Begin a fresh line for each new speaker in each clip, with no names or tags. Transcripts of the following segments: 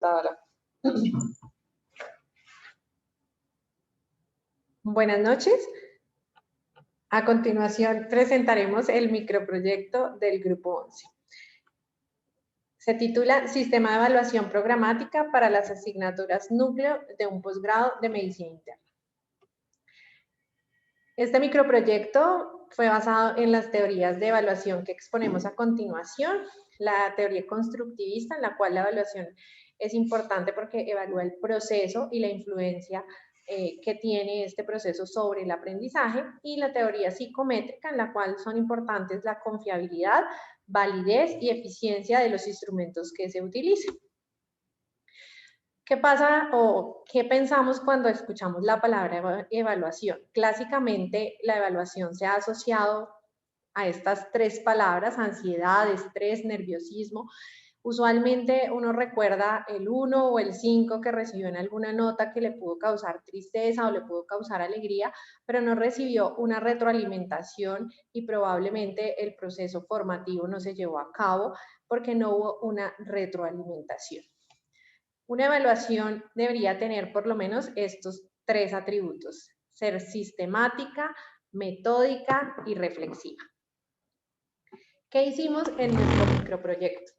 computadora. Buenas noches. A continuación presentaremos el microproyecto del Grupo 11. Se titula Sistema de Evaluación Programática para las asignaturas núcleo de un posgrado de Medicina Interna. Este microproyecto fue basado en las teorías de evaluación que exponemos a continuación. La teoría constructivista, en la cual la evaluación es importante porque evalúa el proceso y la influencia que tiene este proceso sobre el aprendizaje, y la teoría psicométrica, en la cual son importantes la confiabilidad, validez y eficiencia de los instrumentos que se utilizan. ¿Qué pasa o qué pensamos cuando escuchamos la palabra evaluación? Clásicamente, la evaluación se ha asociado a estas tres palabras: ansiedad, estrés, nerviosismo. Usualmente uno recuerda el 1 o el 5 que recibió en alguna nota que le pudo causar tristeza o le pudo causar alegría, pero no recibió una retroalimentación y probablemente el proceso formativo no se llevó a cabo porque no hubo una retroalimentación. Una evaluación debería tener por lo menos estos tres atributos: ser sistemática, metódica y reflexiva. ¿Qué hicimos en nuestro microproyecto?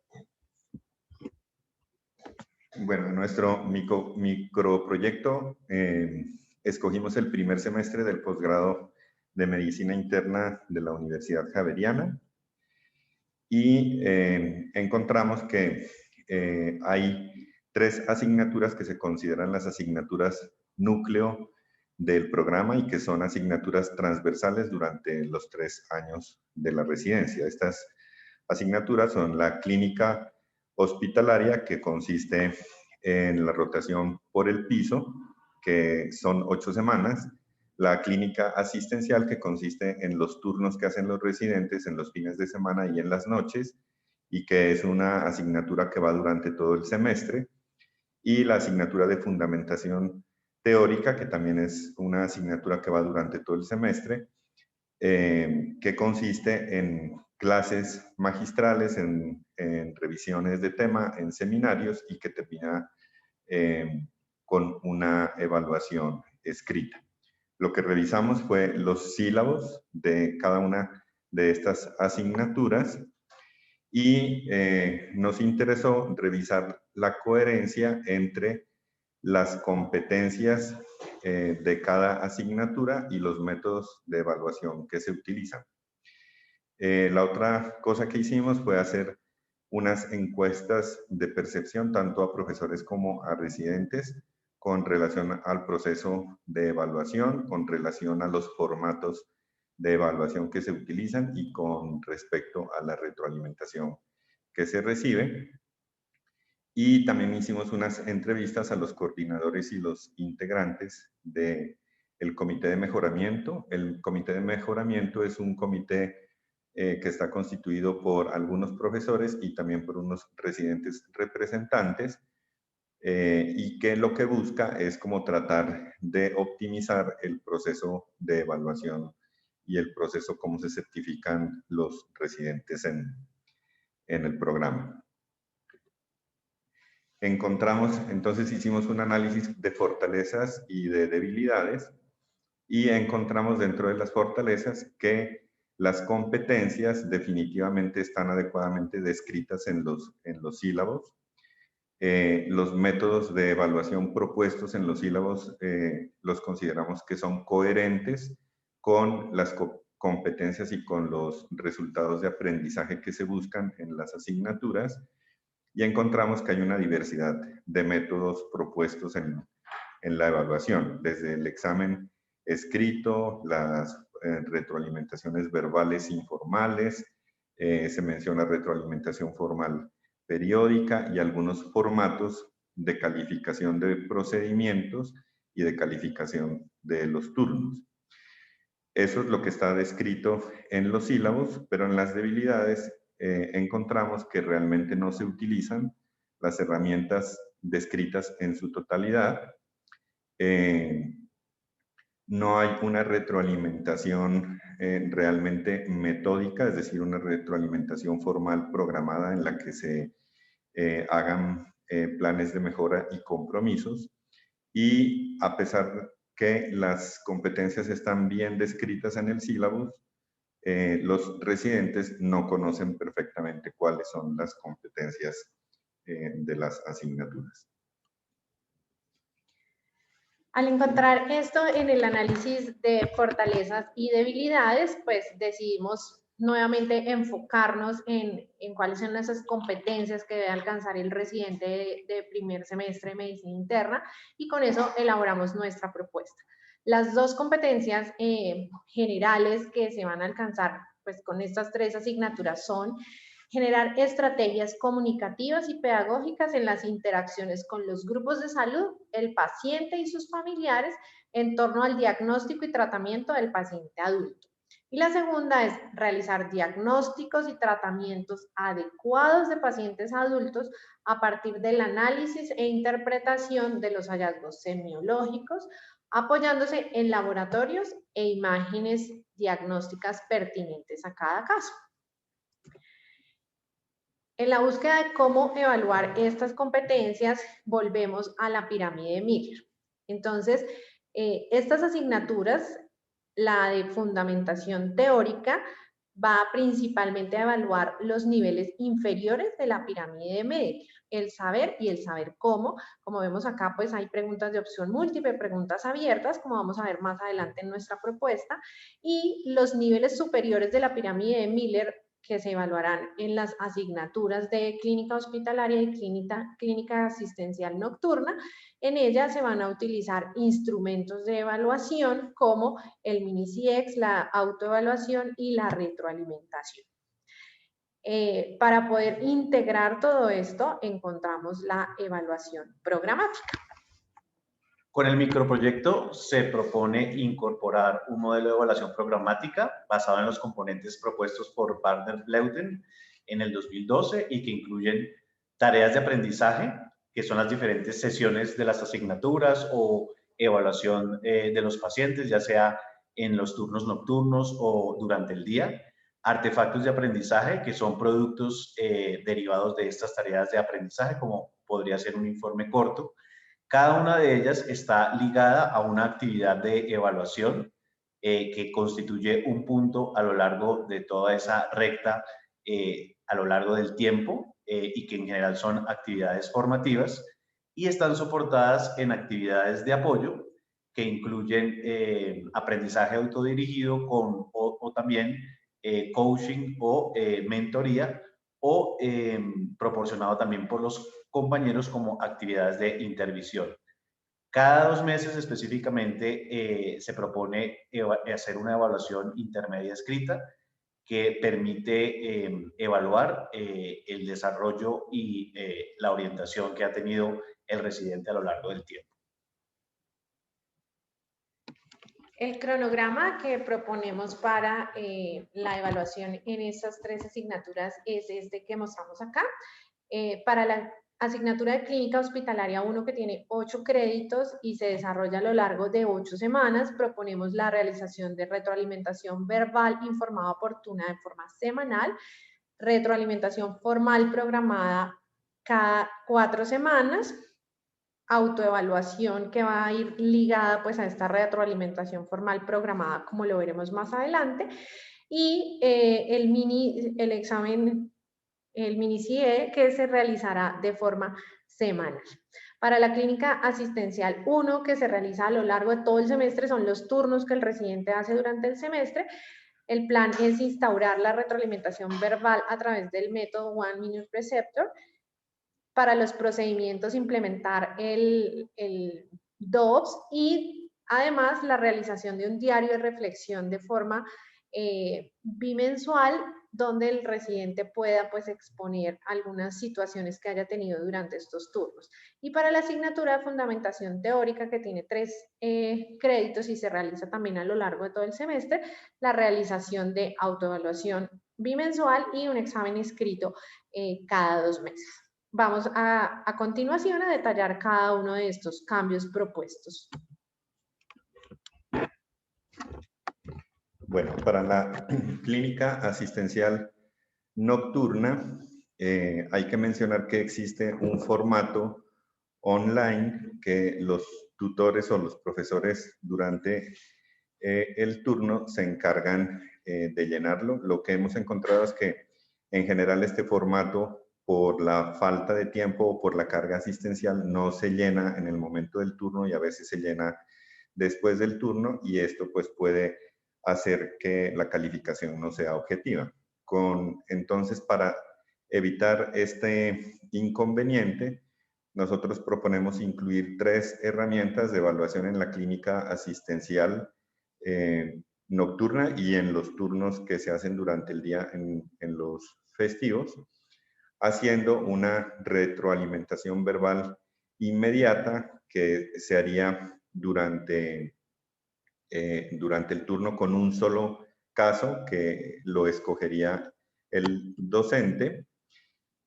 Bueno, en nuestro microproyecto escogimos el primer semestre del posgrado de Medicina Interna de la Universidad Javeriana y encontramos que hay tres asignaturas que se consideran las asignaturas núcleo del programa y que son asignaturas transversales durante los 3 años de la residencia. Estas asignaturas son la clínica hospitalaria, que consiste en la rotación por el piso, que son 8 semanas, la clínica asistencial, que consiste en los turnos que hacen los residentes en los fines de semana y en las noches, y que es una asignatura que va durante todo el semestre, y la asignatura de fundamentación teórica, que también es una asignatura que va durante todo el semestre, que consiste en clases magistrales, en revisiones de tema, en seminarios, y que termina con una evaluación escrita. Lo que revisamos fue los sílabos de cada una de estas asignaturas y nos interesó revisar la coherencia entre las competencias de cada asignatura y los métodos de evaluación que se utilizan. La otra cosa que hicimos fue hacer unas encuestas de percepción tanto a profesores como a residentes con relación al proceso de evaluación, con relación a los formatos de evaluación que se utilizan y con respecto a la retroalimentación que se recibe. Y también hicimos unas entrevistas a los coordinadores y los integrantes del comité de mejoramiento. El comité de mejoramiento es un comité que está constituido por algunos profesores y también por unos residentes representantes, y que lo que busca es como tratar de optimizar el proceso de evaluación y el proceso cómo se certifican los residentes en el programa. Entonces hicimos un análisis de fortalezas y de debilidades y encontramos dentro de las fortalezas que las competencias definitivamente están adecuadamente descritas en los sílabos. Los métodos de evaluación propuestos en los sílabos los consideramos que son coherentes con las competencias y con los resultados de aprendizaje que se buscan en las asignaturas, y encontramos que hay una diversidad de métodos propuestos en la evaluación, desde el examen escrito, las retroalimentaciones verbales informales, se menciona retroalimentación formal periódica y algunos formatos de calificación de procedimientos y de calificación de los turnos. Eso es lo que está descrito en los sílabos, pero en las debilidades encontramos que realmente no se utilizan las herramientas descritas en su totalidad. No hay una retroalimentación realmente metódica, es decir, una retroalimentación formal programada en la que se hagan planes de mejora y compromisos. Y a pesar que las competencias están bien descritas en el sílabus, los residentes no conocen perfectamente cuáles son las competencias de las asignaturas.
Al encontrar esto en el análisis de fortalezas y debilidades, pues decidimos nuevamente enfocarnos en cuáles son esas competencias que debe alcanzar el residente de primer semestre de medicina interna, y con eso elaboramos nuestra propuesta. Las dos competencias generales que se van a alcanzar pues con estas tres asignaturas son generar estrategias comunicativas y pedagógicas en las interacciones con los grupos de salud, el paciente y sus familiares en torno al diagnóstico y tratamiento del paciente adulto. Y la segunda es realizar diagnósticos y tratamientos adecuados de pacientes adultos a partir del análisis e interpretación de los hallazgos semiológicos, apoyándose en laboratorios e imágenes diagnósticas pertinentes a cada caso. En la búsqueda de cómo evaluar estas competencias, volvemos a la pirámide de Miller. Entonces, estas asignaturas, la de fundamentación teórica, va principalmente a evaluar los niveles inferiores de la pirámide de Miller, el saber y el saber cómo. Como vemos acá, pues hay preguntas de opción múltiple, preguntas abiertas, como vamos a ver más adelante en nuestra propuesta, y los niveles superiores de la pirámide de Miller que se evaluarán en las asignaturas de clínica hospitalaria y clínica asistencial nocturna. En ella se van a utilizar instrumentos de evaluación como el mini-CIEX, la autoevaluación y la retroalimentación. Para poder integrar todo esto, encontramos la evaluación programática.
Con el microproyecto se propone incorporar un modelo de evaluación programática basado en los componentes propuestos por Partner Bleuten en el 2012 y que incluyen tareas de aprendizaje, que son las diferentes sesiones de las asignaturas o evaluación de los pacientes, ya sea en los turnos nocturnos o durante el día. Artefactos de aprendizaje, que son productos derivados de estas tareas de aprendizaje, como podría ser un informe corto. Cada una de ellas está ligada a una actividad de evaluación que constituye un punto a lo largo de toda esa recta, a lo largo del tiempo, y que en general son actividades formativas y están soportadas en actividades de apoyo que incluyen aprendizaje autodirigido o también coaching o mentoría, o proporcionado también por los compañeros como actividades de intervisión. Cada 2 meses específicamente se propone hacer una evaluación intermedia escrita que permite evaluar el desarrollo y la orientación que ha tenido el residente a lo largo del tiempo.
El cronograma que proponemos para la evaluación en estas tres asignaturas es este que mostramos acá. Para la asignatura de clínica hospitalaria 1, que tiene 8 créditos y se desarrolla a lo largo de 8 semanas, proponemos la realización de retroalimentación verbal informada oportuna de forma semanal, retroalimentación formal programada cada 4 semanas, autoevaluación que va a ir ligada pues a esta retroalimentación formal programada, como lo veremos más adelante, y el examen, el mini-CIE, que se realizará de forma semanal. Para la clínica asistencial 1, que se realiza a lo largo de todo el semestre, son los turnos que el residente hace durante el semestre. El plan es instaurar la retroalimentación verbal a través del método One Minute Preceptor. Para los procedimientos, implementar el DOPS y además la realización de un diario de reflexión de forma bimensual, donde el residente pueda pues exponer algunas situaciones que haya tenido durante estos turnos. Y para la asignatura de fundamentación teórica, que tiene 3 créditos y se realiza también a lo largo de todo el semestre, la realización de autoevaluación bimensual y un examen escrito cada 2 meses. Vamos a continuación a detallar cada uno de estos cambios propuestos.
Bueno, para la clínica asistencial nocturna, hay que mencionar que existe un formato online que los tutores o los profesores durante el turno se encargan de llenarlo. Lo que hemos encontrado es que en general este formato, por la falta de tiempo o por la carga asistencial, no se llena en el momento del turno y a veces se llena después del turno, y esto pues puede hacer que la calificación no sea objetiva. Entonces, para evitar este inconveniente, nosotros proponemos incluir 3 herramientas de evaluación en la clínica asistencial nocturna y en los turnos que se hacen durante el día en los festivos, haciendo una retroalimentación verbal inmediata que se haría durante el turno con un solo caso que lo escogería el docente.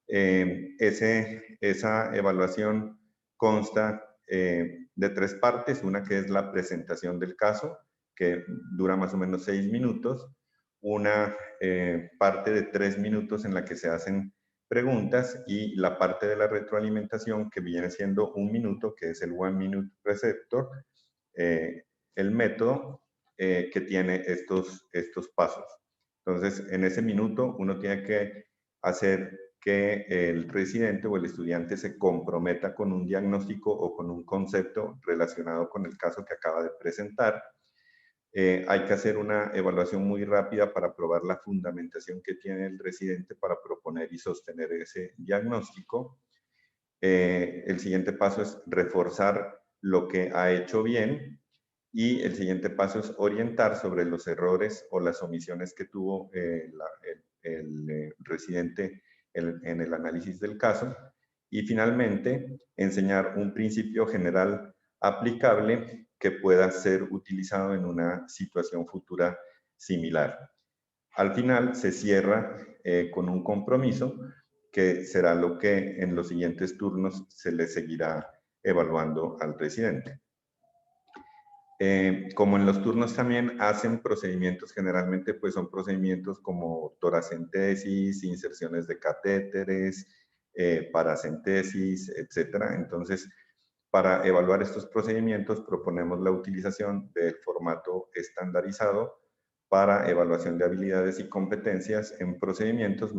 Esa evaluación consta de 3 partes, una que es la presentación del caso, que dura más o menos 6 minutos, una parte de 3 minutos en la que se hacen preguntas, y la parte de la retroalimentación que viene siendo 1 minuto, que es el One Minute Receptor, el método que tiene estos pasos. Entonces, en ese minuto uno tiene que hacer que el residente o el estudiante se comprometa con un diagnóstico o con un concepto relacionado con el caso que acaba de presentar. Hay que hacer una evaluación muy rápida para probar la fundamentación que tiene el residente para proponer y sostener ese diagnóstico. El siguiente paso es reforzar lo que ha hecho bien, y el siguiente paso es orientar sobre los errores o las omisiones que tuvo el residente en el análisis del caso, y finalmente enseñar un principio general aplicable que pueda ser utilizado en una situación futura similar. Al final se cierra con un compromiso que será lo que en los siguientes turnos se le seguirá evaluando al residente. Como en los turnos también hacen procedimientos, generalmente pues son procedimientos como toracentesis, inserciones de catéteres, paracentesis, etcétera. Entonces, para evaluar estos procedimientos proponemos la utilización del formato estandarizado para evaluación de habilidades y competencias en procedimientos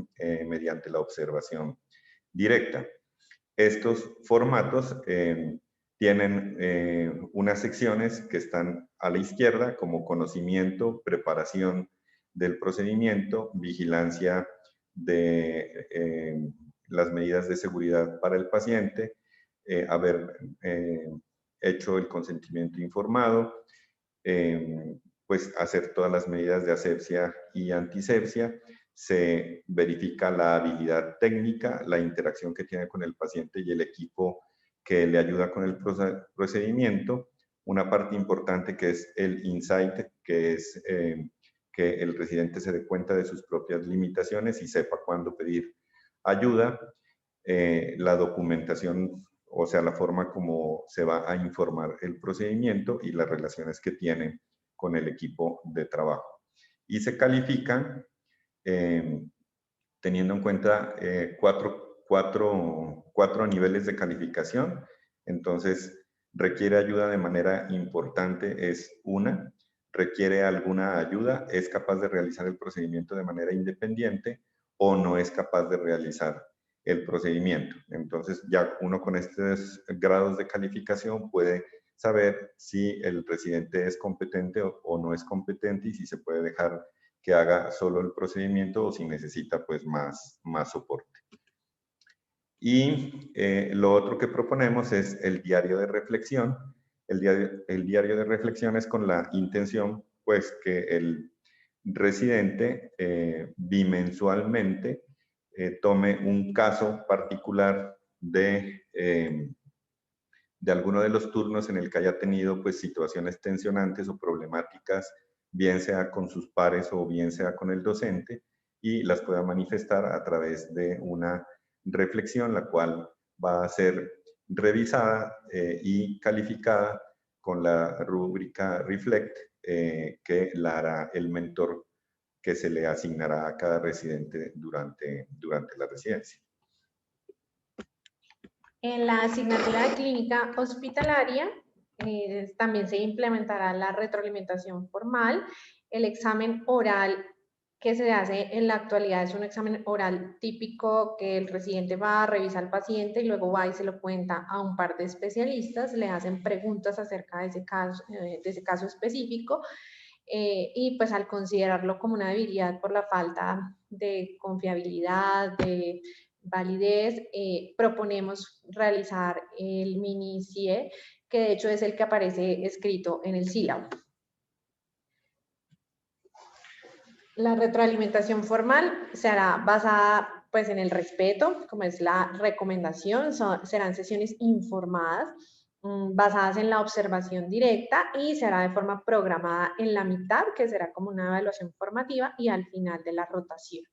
mediante la observación directa. Estos formatos tienen unas secciones que están a la izquierda como conocimiento, preparación del procedimiento, vigilancia de las medidas de seguridad para el paciente, haber hecho el consentimiento informado, pues hacer todas las medidas de asepsia y antisepsia. Se verifica la habilidad técnica, la interacción que tiene con el paciente y el equipo que le ayuda con el procedimiento. Una parte importante que es el insight, que es que el residente se dé cuenta de sus propias limitaciones y sepa cuándo pedir ayuda. La documentación, o sea, la forma como se va a informar el procedimiento y las relaciones que tiene con el equipo de trabajo. Y se califican teniendo en cuenta cuatro niveles de calificación. Entonces, requiere ayuda de manera importante es una, requiere alguna ayuda, es capaz de realizar el procedimiento de manera independiente o no es capaz de realizar el procedimiento. Entonces, ya uno con estos grados de calificación puede saber si el residente es competente o no es competente, y si se puede dejar que haga solo el procedimiento o si necesita pues más soporte. Y lo otro que proponemos es el diario de reflexión. El diario de reflexión es con la intención pues que el residente bimensualmente tome un caso particular de alguno de los turnos en el que haya tenido pues situaciones tensionantes o problemáticas, bien sea con sus pares o bien sea con el docente, y las pueda manifestar a través de una reflexión, la cual va a ser revisada y calificada con la rúbrica Reflect, que la hará el mentor que se le asignará a cada residente durante la residencia.
En la asignatura de clínica hospitalaria también se implementará la retroalimentación formal. El examen oral que se hace en la actualidad es un examen oral típico que el residente va a revisar al paciente y luego va y se lo cuenta a un par de especialistas, le hacen preguntas acerca de ese caso específico y pues al considerarlo como una debilidad por la falta de confiabilidad, de validez, proponemos realizar el mini CIE, que de hecho es el que aparece escrito en el sílabo. La retroalimentación formal se hará basada pues en el respeto, como es la recomendación, serán sesiones informadas, basadas en la observación directa y se hará de forma programada en la mitad, que será como una evaluación formativa, y al final de la rotación.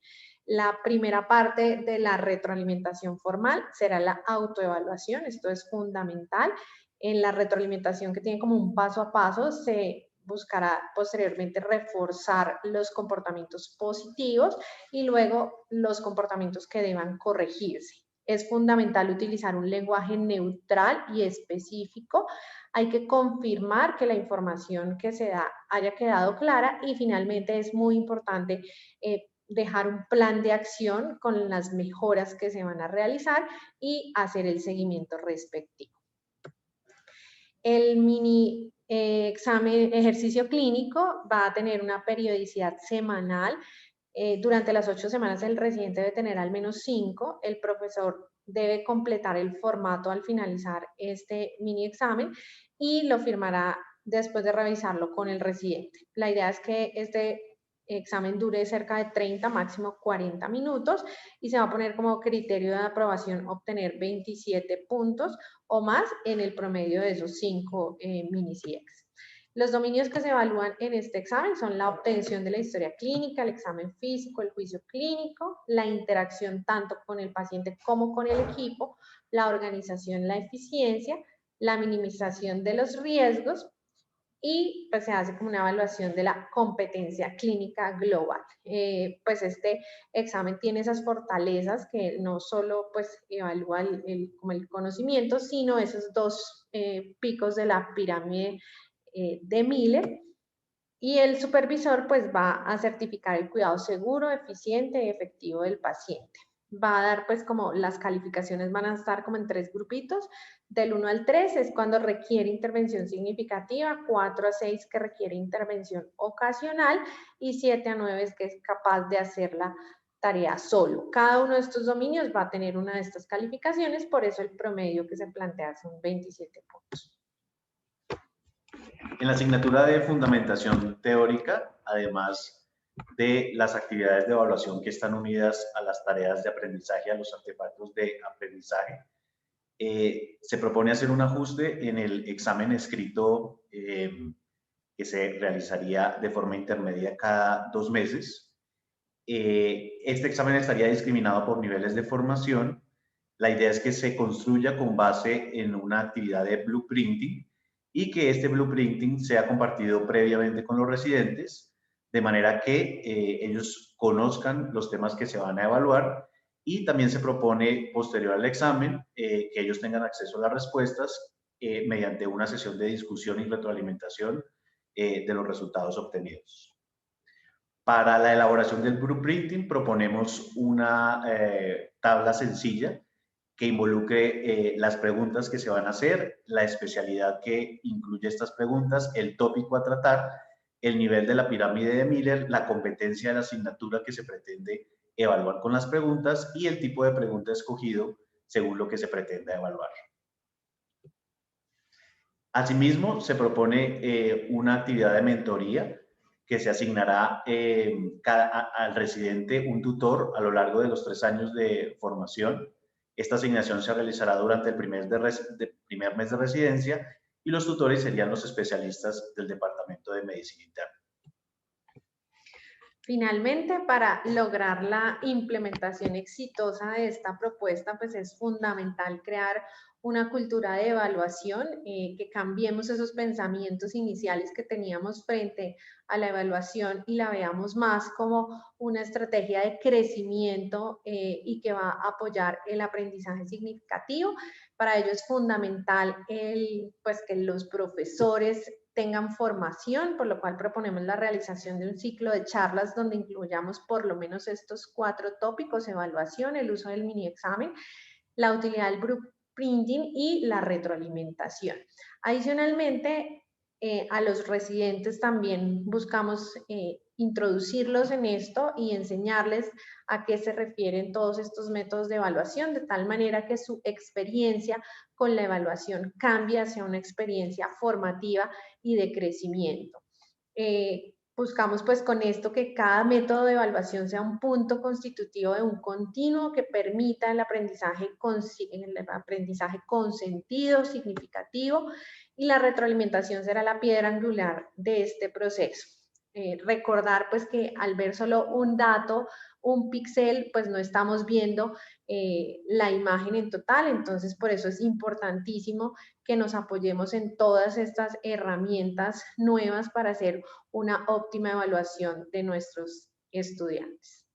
La primera parte de la retroalimentación formal será la autoevaluación, esto es fundamental. En la retroalimentación, que tiene como un paso a paso, se buscará posteriormente reforzar los comportamientos positivos y luego los comportamientos que deban corregirse. Es fundamental utilizar un lenguaje neutral y específico. Hay que confirmar que la información que se da haya quedado clara y finalmente es muy importante dejar un plan de acción con las mejoras que se van a realizar y hacer el seguimiento respectivo. El mini examen, ejercicio clínico va a tener una periodicidad semanal. Durante las 8 semanas el residente debe tener al menos 5. El profesor debe completar el formato al finalizar este mini examen y lo firmará después de revisarlo con el residente. La idea es que este examen dure cerca de 30, máximo 40 minutos y se va a poner como criterio de aprobación obtener 27 puntos o más en el promedio de esos 5 mini CIEX. Los dominios que se evalúan en este examen son la obtención de la historia clínica, el examen físico, el juicio clínico, la interacción tanto con el paciente como con el equipo, la organización, la eficiencia, la minimización de los riesgos y pues se hace como una evaluación de la competencia clínica global. Pues este examen tiene esas fortalezas que no solo pues evalúa como el conocimiento, sino esos dos picos de la pirámide de Miller, y el supervisor pues va a certificar el cuidado seguro, eficiente y efectivo del paciente. Va a dar pues como las calificaciones van a estar como en 3 grupitos, del 1 al 3 es cuando requiere intervención significativa, 4 a 6 que requiere intervención ocasional y 7 a 9 es que es capaz de hacer la tarea solo. Cada uno de estos dominios va a tener una de estas calificaciones, por eso el promedio que se plantea son 27 puntos.
En la asignatura de fundamentación teórica, además de las actividades de evaluación que están unidas a las tareas de aprendizaje, a los artefactos de aprendizaje, se propone hacer un ajuste en el examen escrito que se realizaría de forma intermedia cada 2 meses. Este examen estaría discriminado por niveles de formación. La idea es que se construya con base en una actividad de blueprinting y que este blueprinting sea compartido previamente con los residentes, de manera que ellos conozcan los temas que se van a evaluar, y también se propone, posterior al examen, que ellos tengan acceso a las respuestas mediante una sesión de discusión y retroalimentación de los resultados obtenidos. Para la elaboración del blueprinting proponemos una tabla sencilla que involucre las preguntas que se van a hacer, la especialidad que incluye estas preguntas, el tópico a tratar, el nivel de la pirámide de Miller, la competencia de la asignatura que se pretende evaluar con las preguntas y el tipo de pregunta escogido según lo que se pretenda evaluar. Asimismo, se propone una actividad de mentoría que se asignará al residente un tutor a lo largo de los 3 años de formación. Esta asignación se realizará durante el primer mes de residencia y los tutores serían los especialistas del Departamento de Medicina Interna.
Finalmente, para lograr la implementación exitosa de esta propuesta, pues es fundamental crear una cultura de evaluación, que cambiemos esos pensamientos iniciales que teníamos frente a la evaluación y la veamos más como una estrategia de crecimiento y que va a apoyar el aprendizaje significativo. Para ello es fundamental pues, que los profesores tengan formación, por lo cual proponemos la realización de un ciclo de charlas donde incluyamos por lo menos estos 4 tópicos: evaluación, el uso del mini examen, la utilidad del blueprinting y la retroalimentación. Adicionalmente, a los residentes también buscamos introducirlos en esto y enseñarles a qué se refieren todos estos métodos de evaluación, de tal manera que su experiencia con la evaluación cambie hacia una experiencia formativa y de crecimiento. Buscamos pues con esto que cada método de evaluación sea un punto constitutivo de un continuo que permita el aprendizaje con sentido, significativo, y la retroalimentación será la piedra angular de este proceso. Recordar pues que al ver solo un dato, un píxel, pues no estamos viendo la imagen en total, entonces por eso es importantísimo que nos apoyemos en todas estas herramientas nuevas para hacer una óptima evaluación de nuestros estudiantes.